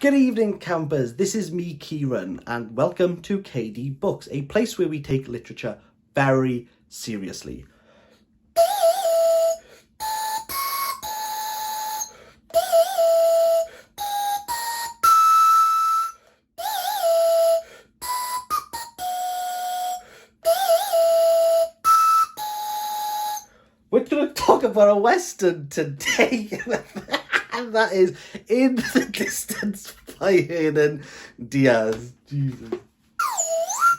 Good evening, campers. This is me, Kieran, and welcome to KDBooks, a place where we take literature very seriously. We're going to talk about a Western today, and that is In the Distance by Hernan Diaz. Jesus.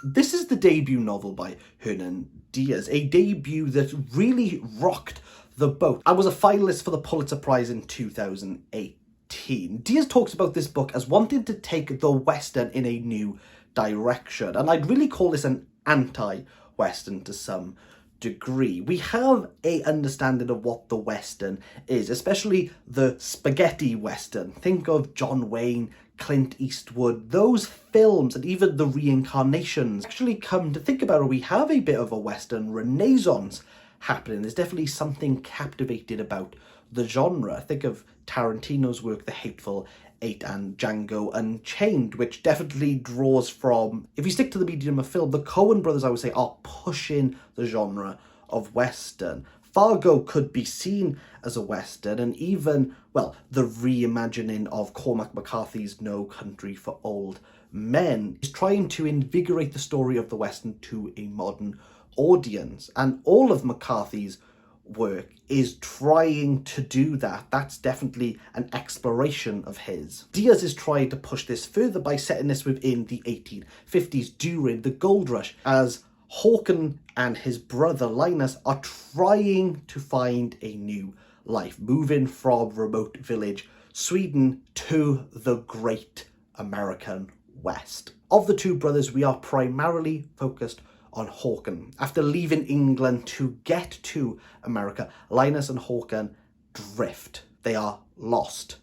This is the debut novel by Hernan Diaz, a debut that really rocked the boat. I was a finalist for the Pulitzer Prize in 2018. Diaz talks about this book as wanting to take the Western in a new direction, and I'd really call this an anti-Western to some degree. We have a understanding of what the Western is, especially the spaghetti Western. Think of John Wayne, Clint Eastwood, those films, and even the reincarnations. Actually, come to think about it, we have a bit of a Western renaissance happening. There's definitely something captivated about the genre. Think of Tarantino's work, The Hateful Eight and Django Unchained, which definitely draws from, if you stick to the medium of film, the Coen brothers, I would say, are pushing the genre of Western. Fargo could be seen as a Western, and even, well, the reimagining of Cormac McCarthy's No Country for Old Men is trying to invigorate the story of the Western to a modern audience, and all of McCarthy's work is trying to do that. That's definitely an exploration of his. Diaz is trying to push this further by setting this within the 1850s during the gold rush, as Håkon and his brother Linus are trying to find a new life, moving from remote village Sweden to the great American West. Of the two brothers, we are primarily focused on Håkon. After leaving England to get to America, Linus and Håkon drift. They are lost.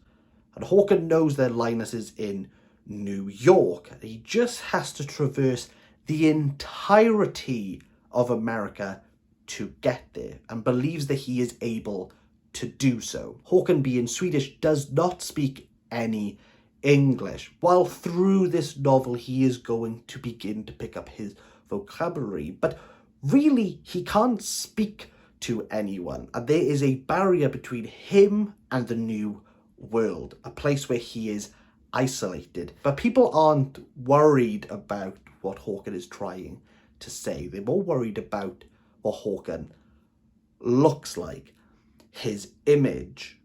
And Håkon knows that Linus is in New York. He just has to traverse the entirety of America to get there, and believes that he is able to do so. Håkon, being Swedish, does not speak any English, while through this novel he is going to begin to pick up his vocabulary, but really he can't speak to anyone, and there is a barrier between him and the new world, a place where he is isolated. But people aren't worried about what Håkon is trying to say. They're more worried about what Håkon looks like, his image,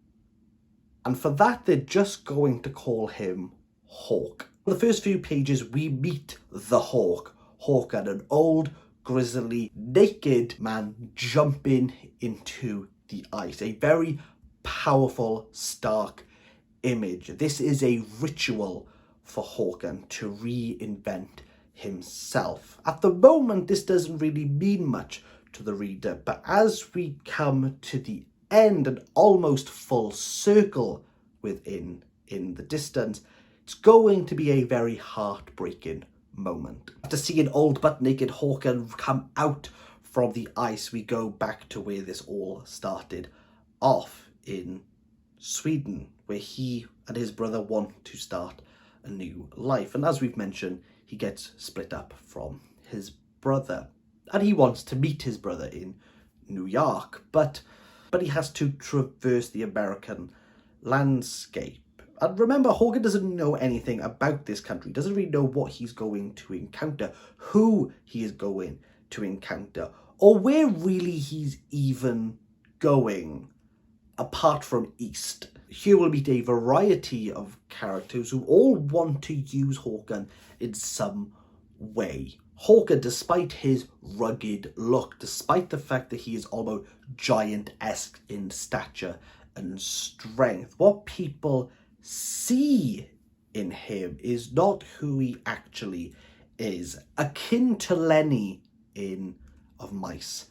and for that they're just going to call him Hawk. For the first few pages we meet the Hawk, Håkon, an old, grizzly, naked man jumping into the ice. A very powerful, stark image. This is a ritual for Håkon to reinvent himself. At the moment, this doesn't really mean much to the reader, but as we come to the end and almost full circle within In the Distance, it's going to be a very heartbreaking moment. After seeing old but naked Håkon come out from the ice, we go back to where this all started off, in Sweden, where he and his brother want to start a new life. And as we've mentioned, he gets split up from his brother, and he wants to meet his brother in New York, but he has to traverse the American landscape. And remember, Håkon doesn't know anything about this country, doesn't really know what he's going to encounter, who he is going to encounter, or where really he's even going, apart from East. Here we'll meet a variety of characters who all want to use Håkon in some way. Håkon, despite his rugged look, despite the fact that he is almost giant-esque in stature and strength, what people see in him is not who he actually is. Akin to Lenny in Of Mice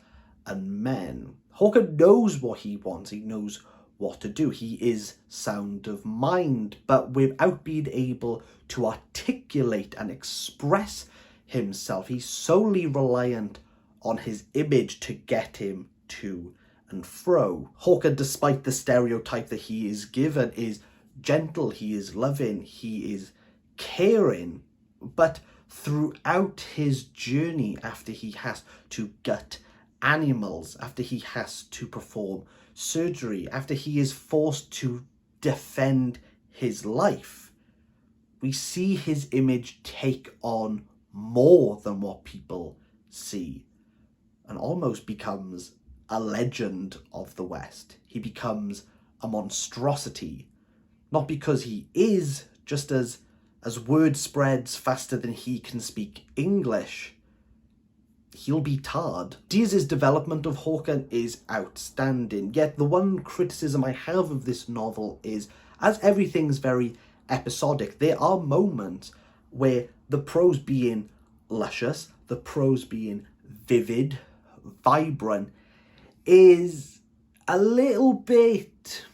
and Men, Håkon knows what he wants, he knows what to do. He is sound of mind, but without being able to articulate and express himself, he's solely reliant on his image to get him to and fro. Håkon, despite the stereotype that he is given, is gentle, he is loving, he is caring, but throughout his journey, after he has to gut animals, after he has to perform surgery, after he is forced to defend his life, we see his image take on more than what people see, and almost becomes a legend of the West. He becomes a monstrosity, not because he is, just as word spreads faster than he can speak English, he'll be tarred. Diaz's development of Håkon is outstanding, yet the one criticism I have of this novel is, as everything's very episodic, there are moments where the prose being luscious, the prose being vivid, vibrant, is a little bit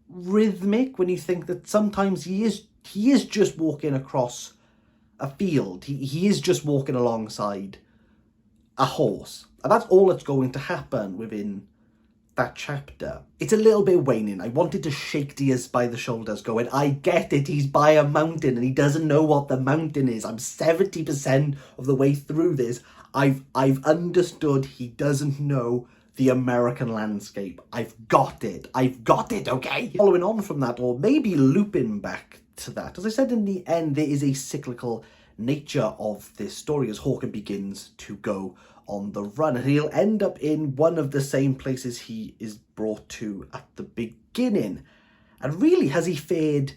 rhythmic, when you think that sometimes he is just walking across a field. He is just walking alongside a horse. And that's all that's going to happen within that chapter. It's a little bit waning. I wanted to shake Diaz by the shoulders going, I get it, he's by a mountain and he doesn't know what the mountain is. I'm 70% of the way through this. I've understood he doesn't know the American landscape. I've got it, okay? Following on from that, or maybe looping back to that, as I said in the end, there is a cyclical nature of this story as Håkon begins to go on the run, and he'll end up in one of the same places he is brought to at the beginning. And really, has he fared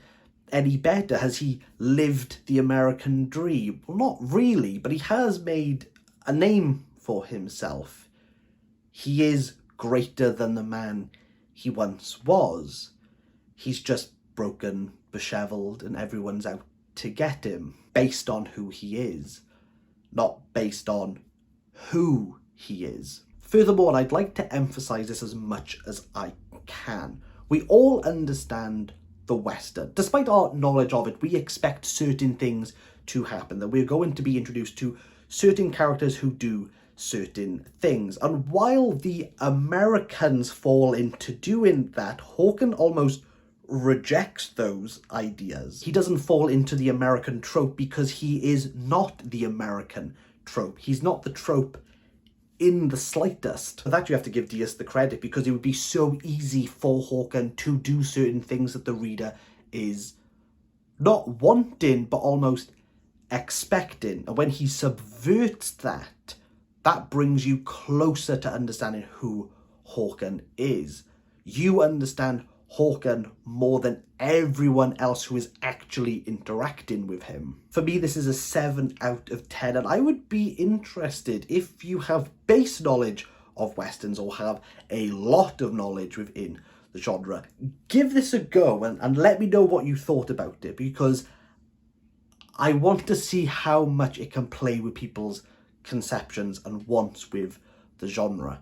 any better? Has he lived the American dream? Well, not really, but he has made a name for himself. He is greater than the man he once was. He's just broken, disheveled, and everyone's out to get him based on who he is, not based on who he is. Furthermore, I'd like to emphasize this as much as I can. We all understand the Western. Despite our knowledge of it, we expect certain things to happen, that we're going to be introduced to certain characters who do certain things. And while the Americans fall into doing that, Håkon almost rejects those ideas. He doesn't fall into the American trope because he is not the American trope. He's not the trope in the slightest. For that you have to give Diaz the credit, because it would be so easy for Håkon to do certain things that the reader is not wanting but almost expecting. And when he subverts that, that brings you closer to understanding who Håkon is. You understand Håkon more than everyone else who is actually interacting with him. For me, this is a 7 out of 10, and I would be interested if you have base knowledge of Westerns or have a lot of knowledge within the genre. Give this a go and let me know what you thought about it, because I want to see how much it can play with people's conceptions and wants with the genre.